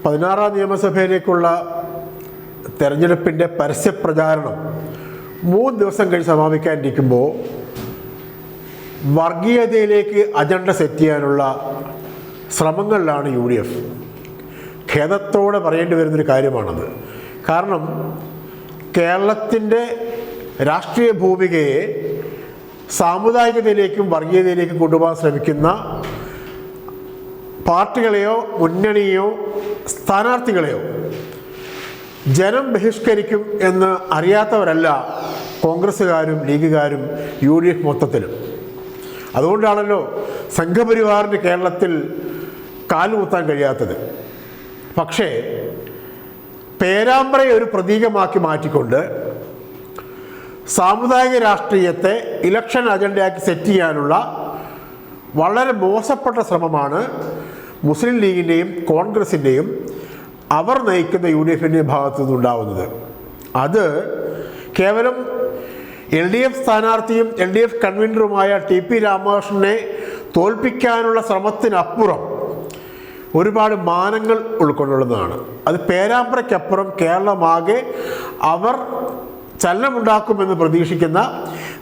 16ാം നിയമസഭയിലേക്കുള്ള തെരഞ്ഞെടുപ്പിൻ്റെ പരസ്യപ്രചാരണം 3 ദിവസം കഴിഞ്ഞ് സമാപിക്കാനിരിക്കുമ്പോൾ വർഗീയതയിലേക്ക് അജണ്ട സെറ്റ് ചെയ്യാനുള്ള ശ്രമങ്ങളിലാണ് UDF. ഖേദത്തോടെ പറയേണ്ടി വരുന്നൊരു കാര്യമാണത്. കാരണം കേരളത്തിൻ്റെ രാഷ്ട്രീയ ഭൂമികയെ സാമുദായികതയിലേക്കും വർഗീയതയിലേക്കും കൊണ്ടുപോകാൻ ശ്രമിക്കുന്ന പാർട്ടികളെയോ മുന്നണിയോ സ്ഥാനാർത്ഥികളെയോ ജനം ബഹിഷ്കരിക്കും എന്ന് അറിയാത്തവരല്ല കോൺഗ്രസ്സുകാരും ലീഗുകാരും UDF മൊത്തത്തിലും. അതുകൊണ്ടാണല്ലോ സംഘപരിവാറിന് കേരളത്തിൽ കാലുകുത്താൻ കഴിയാത്തത്. പക്ഷേ പേരാമ്പ്രയെ ഒരു പ്രതീകമാക്കി മാറ്റിക്കൊണ്ട് സാമുദായിക രാഷ്ട്രീയത്തെ ഇലക്ഷൻ അജണ്ടയാക്കി സെറ്റ് ചെയ്യാനുള്ള വളരെ മോശപ്പെട്ട ശ്രമമാണ് മുസ്ലിം ലീഗിൻ്റെയും കോൺഗ്രസിൻ്റെയും അവർ നയിക്കുന്ന UDFിൻ്റെയും ഭാഗത്തു നിന്നുണ്ടാവുന്നത്. അത് കേവലം LDF സ്ഥാനാർത്ഥിയും LDF കൺവീനറുമായ TP രാമകൃഷ്ണനെ തോൽപ്പിക്കാനുള്ള ശ്രമത്തിനപ്പുറം ഒരുപാട് മാനങ്ങൾ ഉൾക്കൊള്ളുന്നതാണ്. അത് പേരാമ്പ്രയ്ക്കപ്പുറം കേരളമാകെ അവർ ചലനമുണ്ടാക്കുമെന്ന് പ്രതീക്ഷിക്കുന്ന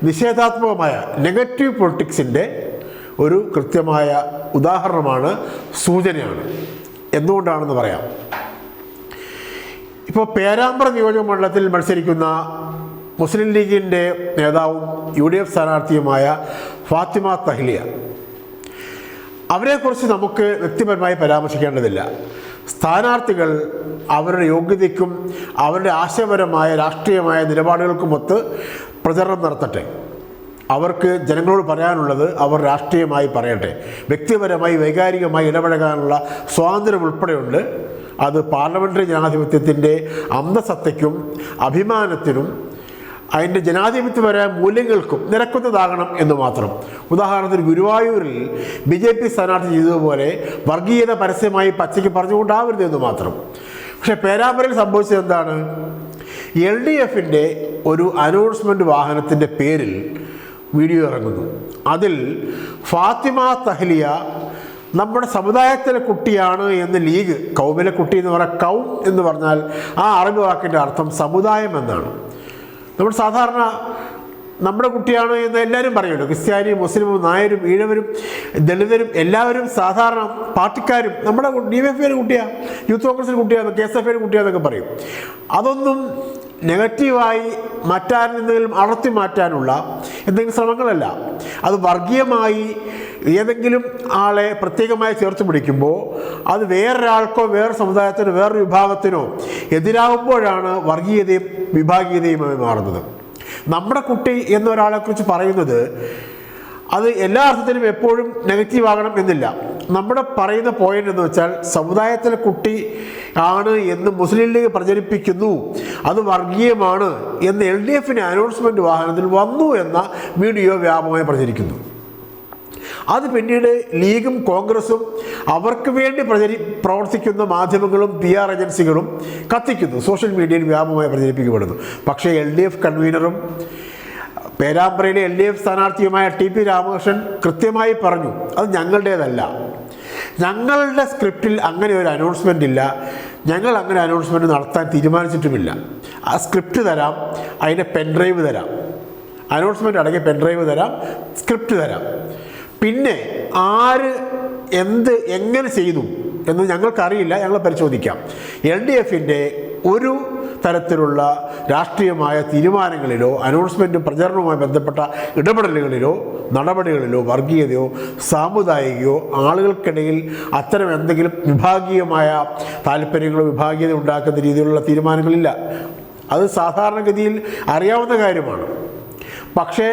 നിഷേധാത്മകമായ നെഗറ്റീവ് പൊളിറ്റിക്സിൻ്റെ ഒരു കൃത്യമായ ഉദാഹരണമാണ്, സൂചനയാണ്. എന്തുകൊണ്ടാണെന്ന് പറയാം. ഇപ്പോൾ പേരാമ്പ്ര നിയോജക മണ്ഡലത്തിൽ മത്സരിക്കുന്ന മുസ്ലിം ലീഗിൻ്റെ നേതാവും UDF സ്ഥാനാർത്ഥിയുമായ ഫാത്തിമ തഹ്ലിയ, അവരെക്കുറിച്ച് നമുക്ക് വ്യക്തിപരമായി പരാമർശിക്കേണ്ടതില്ല. സ്ഥാനാർത്ഥികൾ അവരുടെ യോഗ്യതയ്ക്കും അവരുടെ ആശയപരമായ രാഷ്ട്രീയമായ നിലപാടുകൾക്കുമൊത്ത് പ്രചരണം നടത്തട്ടെ. അവർക്ക് ജനങ്ങളോട് പറയാനുള്ളത് അവർ രാഷ്ട്രീയമായി പറയട്ടെ. വ്യക്തിപരമായി വൈകാരികമായി ഇടപഴകാനുള്ള സ്വാതന്ത്ര്യം ഉൾപ്പെടെയുണ്ട്. അത് പാർലമെൻ്ററി ജനാധിപത്യത്തിൻ്റെ അന്തസത്തയ്ക്കും അഭിമാനത്തിനും അതിൻ്റെ ജനാധിപത്യപരമായ മൂല്യങ്ങൾക്കും നിരക്കുന്നതാകണം എന്ന് മാത്രം. ഉദാഹരണത്തിന് ഗുരുവായൂരിൽ BJP സ്ഥാനാർത്ഥി ചെയ്തതുപോലെ വർഗീയത പരസ്യമായി പച്ചയ്ക്ക് പറഞ്ഞുകൊണ്ടാവരുത് എന്ന് മാത്രം. പക്ഷേ പേരാമ്പ്രയിൽ സംഭവിച്ചത് എന്താണ്? LDFിൻ്റെ ഒരു അനൗൺസ്മെൻറ്റ് വാഹനത്തിൻ്റെ പേരിൽ വീഡിയോ ഇറങ്ങുന്നു. അതിൽ ഫാത്തിമ തഹ്ലിയ നമ്മുടെ സമുദായത്തിലെ കുട്ടിയാണ് എന്ന് ലീഗ്, കൗമിലെ കുട്ടി എന്ന് പറഞ്ഞാൽ കൗം എന്ന് പറഞ്ഞാൽ ആ അറബി വാക്കിൻ്റെ അർത്ഥം സമുദായം എന്നാണ്. നമ്മൾ സാധാരണ നമ്മുടെ കുട്ടിയാണ് എന്ന് എല്ലാവരും പറയുമല്ലോ. ക്രിസ്ത്യാനിയും മുസ്ലിമും നായരും ഈഴവരും ദളിതരും എല്ലാവരും സാധാരണ പാർട്ടിക്കാരും നമ്മുടെ DYFIയുടെ കുട്ടിയാണ്, യൂത്ത് കോൺഗ്രസിൻ്റെ കുട്ടിയാണ്, KSFIയുടെ കുട്ടിയാണെന്നൊക്കെ പറയും. അതൊന്നും നെഗറ്റീവായി മറ്റാരിൽ നിന്നെങ്കിലും അടർത്തി മാറ്റാനുള്ള എന്തെങ്കിലും ശ്രമങ്ങളല്ല. അത് വർഗീയമായി ഏതെങ്കിലും ആളെ പ്രത്യേകമായി ചേർത്ത് പിടിക്കുമ്പോൾ അത് വേറൊരാൾക്കോ വേറെ സമുദായത്തിനോ വേറൊരു വിഭാഗത്തിനോ എതിരാകുമ്പോഴാണ് വർഗീയതയും വിഭാഗീയതയുമായി മാറുന്നത്. നമ്മുടെ കുട്ടി എന്നൊരാളെക്കുറിച്ച് പറയുന്നത് അത് എല്ലാ അർത്ഥത്തിലും എപ്പോഴും നെഗറ്റീവ് ആകണം എന്നില്ല. നമ്മുടെ പറയുന്ന പോയിന്റ് എന്ന് വെച്ചാൽ സമുദായത്തിലെ കുട്ടി ആണ് എന്ന് മുസ്ലിം ലീഗ് പ്രചരിപ്പിക്കുന്നു, അത് വർഗീയമാണ് എന്ന് LDFിൻ്റെ അനൗൺസ്മെൻറ്റ് വാഹനത്തിൽ വന്നു എന്ന വീഡിയോ വ്യാപകമായി പ്രചരിക്കുന്നു. അത് പിന്നീട് ലീഗും കോൺഗ്രസും അവർക്ക് വേണ്ടി പ്രവർത്തിക്കുന്ന മാധ്യമങ്ങളും PR ഏജൻസികളും കത്തിക്കുന്നു, സോഷ്യൽ മീഡിയയിൽ വ്യാപകമായി പ്രചരിപ്പിക്കപ്പെടുന്നു. പക്ഷേ LDF കൺവീനറും പേരാമ്പ്രയിലെ LDF സ്ഥാനാർത്ഥിയുമായ TP രാമകൃഷ്ണൻ കൃത്യമായി പറഞ്ഞു, അത് ഞങ്ങളുടേതല്ല, ഞങ്ങളുടെ സ്ക്രിപ്റ്റിൽ അങ്ങനെ ഒരു അനൗൺസ്മെൻ്റ് ഇല്ല, ഞങ്ങൾ അങ്ങനെ അനൗൺസ്മെൻറ്റ് നടത്താൻ തീരുമാനിച്ചിട്ടുമില്ല. ആ സ്ക്രിപ്റ്റ് തരാം, അതിൻ്റെ പെൻഡ്രൈവ് തരാം, അനൗൺസ്മെൻ്റ് അടങ്ങിയ പെൻഡ്രൈവ് തരാം, സ്ക്രിപ്റ്റ് തരാം. പിന്നെ ആര് എങ്ങനെ ചെയ്തു എന്ന് ഞങ്ങൾക്കറിയില്ല, ഞങ്ങൾ പരിശോധിക്കാം. LDFിൻ്റെ ഒരു തരത്തിലുള്ള രാഷ്ട്രീയമായ തീരുമാനങ്ങളിലോ അനൗൺസ്മെൻറ്റും പ്രചരണവുമായി ബന്ധപ്പെട്ട ഇടപെടലുകളിലോ നടപടികളിലോ വർഗീയതയോ സാമുദായികയോ ആളുകൾക്കിടയിൽ അത്തരം എന്തെങ്കിലും വിഭാഗീയമായ താല്പര്യങ്ങളോ വിഭാഗീയത ഉണ്ടാക്കുന്ന രീതിയിലുള്ള തീരുമാനങ്ങളില്ല. അത് സാധാരണഗതിയിൽ അറിയാവുന്ന കാര്യമാണ്. പക്ഷേ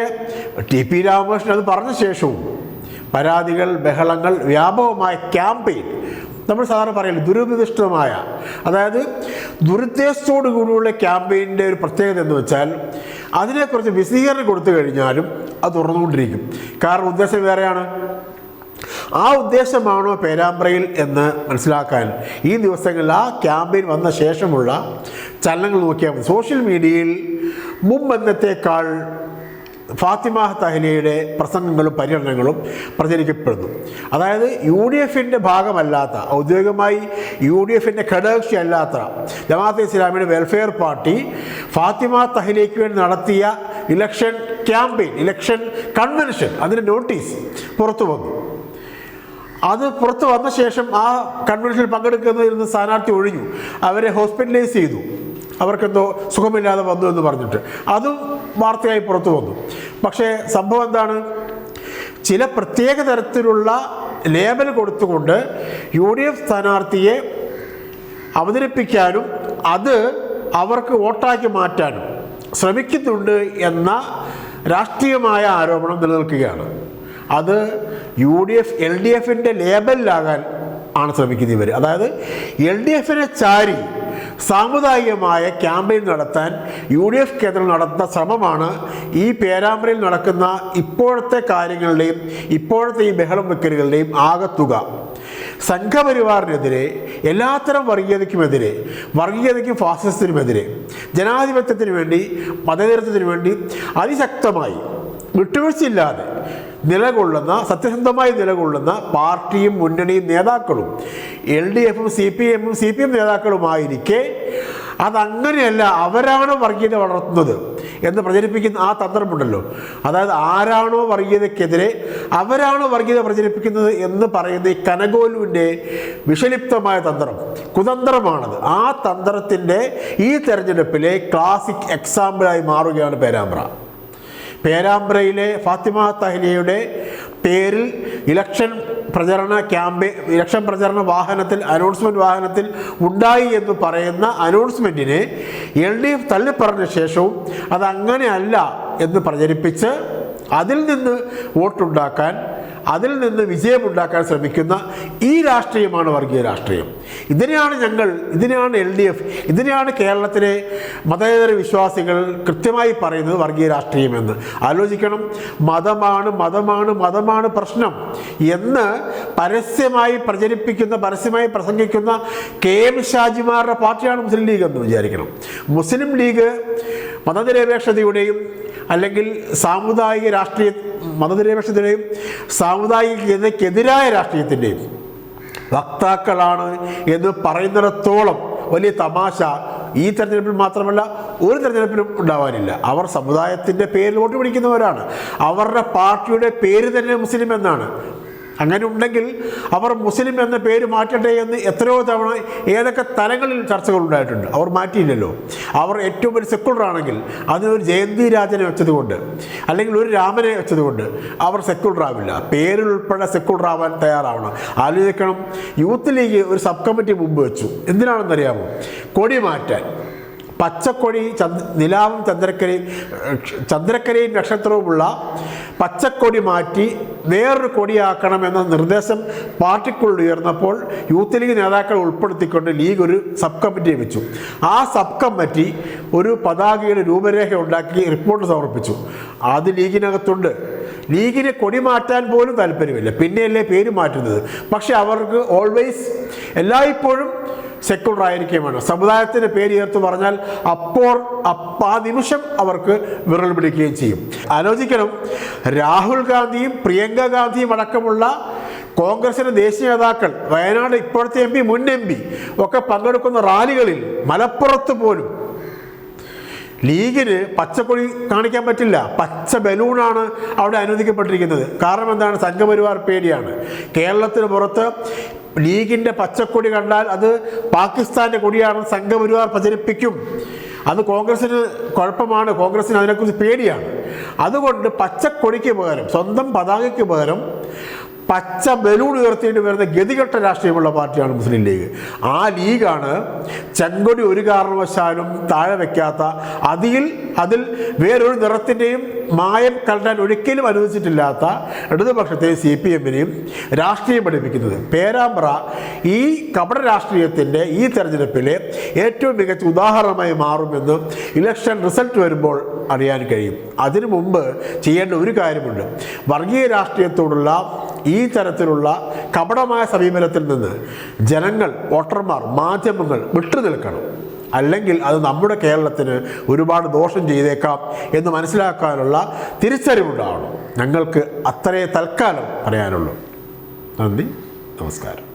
TP രാമകൃഷ്ണൻ അത് പറഞ്ഞ ശേഷവും പരാതികൾ, ബഹളങ്ങൾ, വ്യാപകമായ ക്യാമ്പയിൻ, നമ്മൾ സാധാരണ പറയില്ല ദുരുപദിഷ്ടമായ, അതായത് ദുരുദ്ദേശത്തോടു കൂടിയുള്ള ക്യാമ്പയിൻ്റെ ഒരു പ്രത്യേകത എന്ന് വെച്ചാൽ അതിനെക്കുറിച്ച് വിശദീകരണം കൊടുത്തു കഴിഞ്ഞാലും അത് തുറന്നുകൊണ്ടിരിക്കും. കാരണം ഉദ്ദേശം വേറെയാണ്. ആ ഉദ്ദേശമാണോ പേരാമ്പ്രയിൽ എന്ന് മനസ്സിലാക്കാൻ ഈ ദിവസങ്ങളിൽ ആ ക്യാമ്പയിൻ വന്ന ശേഷമുള്ള ചലനങ്ങൾ നോക്കിയാൽ മതി. സോഷ്യൽ മീഡിയയിൽ മുമ്പെന്നത്തേക്കാൾ ഫാത്തിമ തഹ്ലിയയുടെ പ്രസംഗങ്ങളും പര്യടനങ്ങളും പ്രചരിക്കപ്പെടുന്നു. അതായത് UDFിൻ്റെ ഭാഗമല്ലാത്ത, ഔദ്യോഗികമായി UDFിൻ്റെ ഘടകകക്ഷി അല്ലാത്ത ജമാഅത്തെ ഇസ്ലാമിയുടെ വെൽഫെയർ പാർട്ടി ഫാത്തിമ തഹ്ലിയയ്ക്ക് വേണ്ടി നടത്തിയ ഇലക്ഷൻ ക്യാമ്പയിൻ, ഇലക്ഷൻ കൺവെൻഷൻ, അതിൻ്റെ നോട്ടീസ് പുറത്തു വന്നു. അത് പുറത്തു വന്ന ശേഷം ആ കൺവെൻഷനിൽ പങ്കെടുക്കുന്നതിൽ നിന്ന് സ്ഥാനാർത്ഥി ഒഴിഞ്ഞു. അവരെ ഹോസ്പിറ്റലൈസ് ചെയ്തു, അവർക്കെന്തോ സുഖമില്ലാതെ വന്നു എന്ന് പറഞ്ഞിട്ട് അതും വാർത്തയായി പുറത്തു വന്നു. പക്ഷേ സംഭവം എന്താണ്? ചില പ്രത്യേക തരത്തിലുള്ള ലേബൽ കൊടുത്തുകൊണ്ട് UDF സ്ഥാനാർത്ഥിയെ അവതരിപ്പിക്കാനും അത് അവർക്ക് വോട്ടാക്കി മാറ്റാനും ശ്രമിക്കുന്നുണ്ട് എന്ന രാഷ്ട്രീയമായ ആരോപണം നിലനിൽക്കുകയാണ്. അത് LDFിൻ്റെ ലേബലിലാകാൻ ആണ് ശ്രമിക്കുന്നത് ഇവർ. അതായത് LDFിനെ ചാരി സാമുദായികമായ ക്യാമ്പയിൻ നടത്താൻ UDF കേന്ദ്രം നടത്തുന്ന ശ്രമമാണ് ഈ പേരാമ്പ്രയിൽ നടക്കുന്ന ഇപ്പോഴത്തെ കാര്യങ്ങളുടെയും ഇപ്പോഴത്തെ ഈ ബഹളം വെക്കലുകളുടെയും ആകത്തുക. സംഘപരിവാറിനെതിരെ, എല്ലാത്തരം വർഗീയതയ്ക്കുമെതിരെ, വർഗീയതയ്ക്കും ഫാസിസത്തിനുമെതിരെ, ജനാധിപത്യത്തിന് വേണ്ടി, മതേതരത്വത്തിന് വേണ്ടി അതിശക്തമായി വിട്ടുവീഴ്ചയില്ലാതെ നിലകൊള്ളുന്ന, സത്യസന്ധമായി നിലകൊള്ളുന്ന പാർട്ടിയും മുന്നണിയും നേതാക്കളും LDFും CPM നേതാക്കളുമായിരിക്കെ അതങ്ങനെയല്ല, അവരാണ് വർഗീയത വളർത്തുന്നത് എന്ന് പ്രചരിപ്പിക്കുന്ന ആ തന്ത്രമുണ്ടല്ലോ. അതായത് ആരാണോ വർഗീയതയ്ക്കെതിരെ അവരാണ് വർഗീയത പ്രചരിപ്പിക്കുന്നത് എന്ന് പറയുന്ന ഈ കനകോലുവിൻ്റെ വിഷലിപ്തമായ തന്ത്രം, കുതന്ത്രമാണത്. ആ തന്ത്രത്തിൻ്റെ ഈ തെരഞ്ഞെടുപ്പിലെ ക്ലാസിക് എക്സാമ്പിളായി മാറുകയാണ് പേരാമ്പ്ര. പേരാമ്പ്രയിലെ ഫാത്തിമ തഹ്ലിയയുടെ പേരിൽ ഇലക്ഷൻ പ്രചരണ വാഹനത്തിൽ, അനൗൺസ്മെൻറ്റ് വാഹനത്തിൽ ഉണ്ടായി എന്ന് പറയുന്ന അനൗൺസ്മെൻറ്റിനെ LDF തള്ളിപ്പറഞ്ഞ ശേഷവും അതങ്ങനെയല്ല എന്ന് പ്രചരിപ്പിച്ച് അതിൽ നിന്ന് വോട്ടുണ്ടാക്കാൻ, അതിൽ നിന്ന് വിജയമുണ്ടാക്കാൻ ശ്രമിക്കുന്ന ഈ രാഷ്ട്രീയമാണ് വർഗീയ രാഷ്ട്രീയം. ഇതിനെയാണ് LDF, ഇതിനെയാണ് കേരളത്തിലെ മതേതര വിശ്വാസികൾ കൃത്യമായി പറയുന്നത് വർഗീയ രാഷ്ട്രീയമെന്ന്. ആലോചിക്കണം. മതമാണ് പ്രശ്നം എന്ന് പരസ്യമായി പ്രസംഗിക്കുന്ന KM ഷാജിമാരുടെ പാർട്ടിയാണ് മുസ്ലിം ലീഗ് എന്ന് വിചാരിക്കണം. മുസ്ലിം ലീഗ് മതനിരപേക്ഷതയുടെയും അല്ലെങ്കിൽ മതനിരപേക്ഷതയുടെയും സാമുദായികതയ്ക്കെതിരായ രാഷ്ട്രീയത്തിൻ്റെയും വക്താക്കളാണ് എന്ന് പറയുന്നിടത്തോളം വലിയ തമാശ ഈ തെരഞ്ഞെടുപ്പിൽ മാത്രമല്ല ഒരു തെരഞ്ഞെടുപ്പിലും ഉണ്ടാവാനില്ല. അവർ സമുദായത്തിൻ്റെ പേരിൽ വോട്ട് പിടിക്കുന്നവരാണ്. അവരുടെ പാർട്ടിയുടെ പേര് തന്നെ മുസ്ലിം എന്നാണ്. അങ്ങനെ ഉണ്ടെങ്കിൽ അവർ മുസ്ലിം എന്ന പേര് മാറ്റട്ടെ എന്ന് എത്രയോ തവണ ഏതൊക്കെ തലങ്ങളിൽ ചർച്ചകൾ ഉണ്ടായിട്ടുണ്ട്. അവർ മാറ്റിയില്ലല്ലോ. അവർ ഏറ്റവും ഒരു സെക്കുലർ ആണെങ്കിൽ അതിനൊരു ജയന്തി രാജനെ വെച്ചതുകൊണ്ട് അല്ലെങ്കിൽ ഒരു രാമനെ വെച്ചതുകൊണ്ട് അവർ സെക്കുലർ ആവില്ല. പേരിലുൾപ്പെടെ സെക്കുലർ ആവാൻ തയ്യാറാവണം. ആലോചിക്കണം. യൂത്ത് ലീഗ് ഒരു സബ് കമ്മിറ്റി മുമ്പ് വെച്ചു. എന്തിനാണെന്നറിയാമോ? കൊടി മാറ്റാൻ. പച്ചക്കൊടി, നിലാവും ചന്ദ്രക്കരയും നക്ഷത്രവുമുള്ള പച്ചക്കൊടി മാറ്റി വേറൊരു കൊടിയാക്കണമെന്ന നിർദ്ദേശം പാർട്ടിക്കുള്ളിൽ ഉയർന്നപ്പോൾ യൂത്ത് ലീഗ് നേതാക്കൾ ഉൾപ്പെടുത്തിക്കൊണ്ട് ലീഗ് ഒരു സബ് കമ്മിറ്റി വെച്ചു. ആ സബ് കമ്മിറ്റി ഒരു പതാകയുടെ രൂപരേഖ ഉണ്ടാക്കി റിപ്പോർട്ട് സമർപ്പിച്ചു. അത് ലീഗിനകത്തുണ്ട്. ലീഗിന് കൊടി മാറ്റാൻ പോലും താല്പര്യമില്ല, പിന്നെയല്ലേ പേര് മാറ്റുന്നത്. പക്ഷെ അവർക്ക് എല്ലായ്പ്പോഴും സെക്കുലർ ആയിരിക്കുകയാണ്. സമുദായത്തിൻ്റെ പേര് ചേർത്ത് പറഞ്ഞാൽ ആ നിമിഷം അവർക്ക് വിരൽ പിടിക്കുകയും ചെയ്യും. ആലോചിക്കണം. രാഹുൽ ഗാന്ധിയും പ്രിയങ്ക ഗാന്ധിയും അടക്കമുള്ള കോൺഗ്രസിൻ്റെ ദേശീയ നേതാക്കൾ, വയനാട് ഇപ്പോഴത്തെ MP, മുൻ MP ഒക്കെ പങ്കെടുക്കുന്ന റാലികളിൽ മലപ്പുറത്ത് പോലും ലീഗിന് പച്ചക്കൊടി കാണിക്കാൻ പറ്റില്ല. പച്ച ബലൂണാണ് അവിടെ അനുവദിക്കപ്പെട്ടിരിക്കുന്നത്. കാരണം എന്താണ്? സംഘപരിവാർ പേടിയാണ്. കേരളത്തിന് പുറത്ത് ലീഗിൻ്റെ പച്ചക്കൊടി കണ്ടാൽ അത് പാകിസ്ഥാൻ്റെ കൊടിയാണെന്ന് സംഘപരിവാർ പ്രചരിപ്പിക്കും. അത് കോൺഗ്രസിന് കുഴപ്പമാണ്. കോൺഗ്രസിന് അതിനെക്കുറിച്ച് പേടിയാണ്. അതുകൊണ്ട് പച്ചക്കൊടിക്ക് പകരം, സ്വന്തം പതാകയ്ക്ക് പകരം പച്ച ബലൂൺ ഉയർത്തേണ്ടി വരുന്ന ഗതികെട്ട രാഷ്ട്രീയമുള്ള പാർട്ടിയാണ് മുസ്ലിം ലീഗ്. ആ ലീഗാണ് ചെങ്കൊടി ഒരു കാരണവശാലും താഴെ വയ്ക്കാത്ത, അതിൽ വേറൊരു നിറത്തിൻ്റെയും മായം കലരാൻ ഒരിക്കലും അനുവദിച്ചിട്ടില്ലാത്ത ഇടതുപക്ഷത്തെയും CPMനെയും രാഷ്ട്രീയം പഠിപ്പിക്കുന്നത്. പേരാമ്പ്ര ഈ കപട രാഷ്ട്രീയത്തിൻ്റെ ഈ തെരഞ്ഞെടുപ്പിലെ ഏറ്റവും മികച്ച ഉദാഹരണമായി മാറുമെന്ന് ഇലക്ഷൻ റിസൾട്ട് വരുമ്പോൾ അറിയാൻ കഴിയും. അതിനു മുമ്പ് ചെയ്യേണ്ട ഒരു കാര്യമുണ്ട്. വർഗീയ രാഷ്ട്രീയത്തോടുള്ള ഈ തരത്തിലുള്ള കപടമായ സമീപനത്തിൽ നിന്ന് ജനങ്ങൾ, വോട്ടർമാർ, മാധ്യമങ്ങൾ വിട്ടുനിൽക്കണം. അല്ലെങ്കിൽ അത് നമ്മുടെ കേരളത്തിന് ഒരുപാട് ദോഷം ചെയ്തേക്കാം എന്ന് മനസ്സിലാക്കാനുള്ള തിരിച്ചറിവുണ്ടാവണം. ഞങ്ങൾക്ക് അത്രയേ തൽക്കാലം പറയാനുള്ളൂ. നന്ദി, നമസ്കാരം.